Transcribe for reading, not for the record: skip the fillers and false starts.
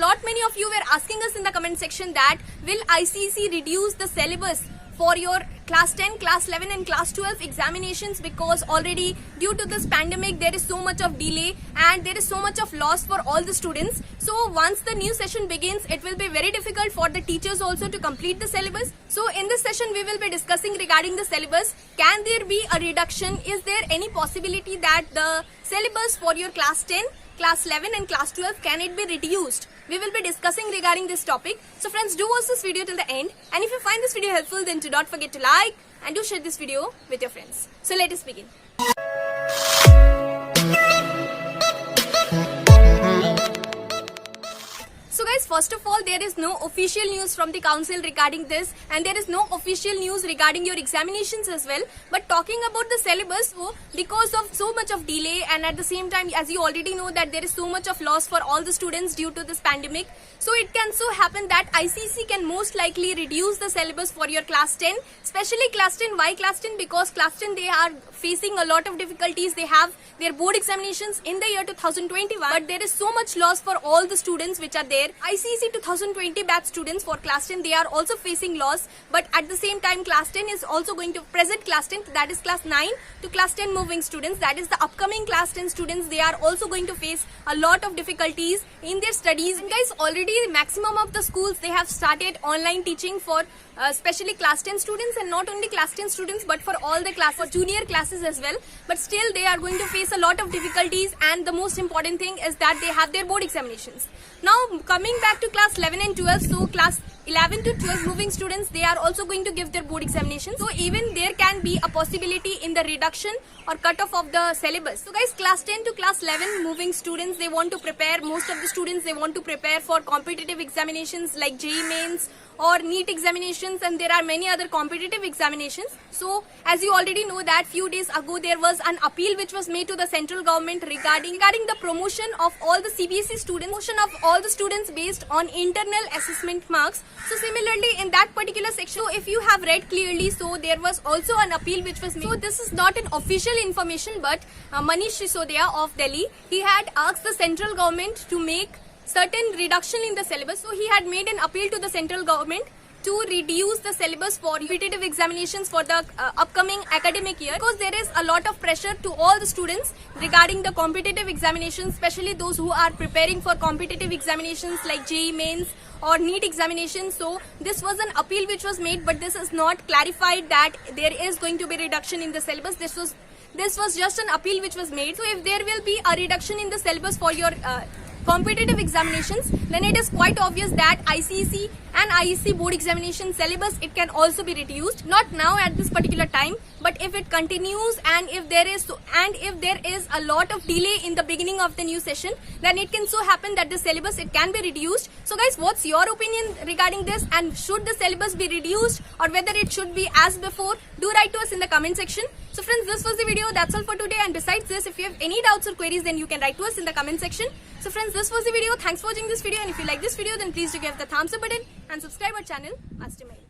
lot many of you were asking us in the comment section that will ICSE reduce the syllabus for your class 10, class 11 and class 12 examinations, because already due to this pandemic there is so much of delay and there is so much of loss for all the students. So once the new session begins, it will be very difficult for the teachers also to complete the syllabus. So in this session we will be discussing regarding the syllabus. Can there be a reduction? Is there any possibility that the syllabus for your class 10, class 11 and class 12, can it be reduced? We will be discussing regarding this topic. So friends, do watch this video till the end, and if you find this video helpful, then do not forget to like and do share this video with your friends. So let us begin. So guys, first of all, there is no official news from the council regarding this, and there is no official news regarding your examinations as well. But talking about the syllabus, so because of so much of delay, and at the same time, as you already know that there is so much of loss for all the students due to this pandemic, so it can so happen that ICSE can most likely reduce the syllabus for your class 10, especially class 10. Why class 10? Because class 10, they are facing a lot of difficulties. They have their board examinations in the year 2021, but there is so much loss for all the students which are there. ICSE 2020 batch students for class 10, they are also facing loss, but at the same time class 10 is also going to present class 10, that is class 9 to class 10 moving students, that is the upcoming class 10 students. They are also going to face a lot of difficulties in their studies. And guys, already the maximum of the schools, they have started online teaching for especially class 10 students, and not only class 10 students but for all the classes, for junior classes as well. But still they are going to face a lot of difficulties, and the most important thing is that they have their board examinations. Now coming back to class 11 and 12, so class 11 to 12 moving students, they are also going to give their board examinations. So even there can be a possibility in the reduction or cutoff of the syllabus. So guys, class 10 to class 11 moving students, they want to prepare, most of the students, they want to prepare for competitive examinations like JEE Mains or NEET examinations, and there are many other competitive examinations. So as you already know that few days ago there was an appeal which was made to the central government regarding the promotion of all the CBSE students, promotion of all the students based on internal assessment marks. So similarly in that particular section, so if you have read clearly, so there was also an appeal which was made. So this is not an official information, but Manish Sisodia of Delhi, he had asked the central government to make certain reduction in the syllabus. So he had made an appeal to the central government to reduce the syllabus for competitive examinations for the upcoming academic year, because there is a lot of pressure to all the students regarding the competitive examinations, especially those who are preparing for competitive examinations like JEE Mains or NEET examinations. So this was an appeal which was made, but this is not clarified that there is going to be reduction in the syllabus. This was just an appeal which was made. So if there will be a reduction in the syllabus for your competitive examinations, then it is quite obvious that ICSE and IEC board examination syllabus, it can also be reduced. Not now at this particular time, but if it continues, and if there is a lot of delay in the beginning of the new session, then it can so happen that the syllabus, it can be reduced. So guys, what's your opinion regarding this, and should the syllabus be reduced or whether it should be as before? Do write to us in the comment section. So friends, this was the video. That's all for today, and besides this, if you have any doubts or queries, then you can write to us in the comment section. So friends, this was the video. Thanks for watching this video, and if you like this video, then please do give the thumbs up button and subscribe our channel Mastermind.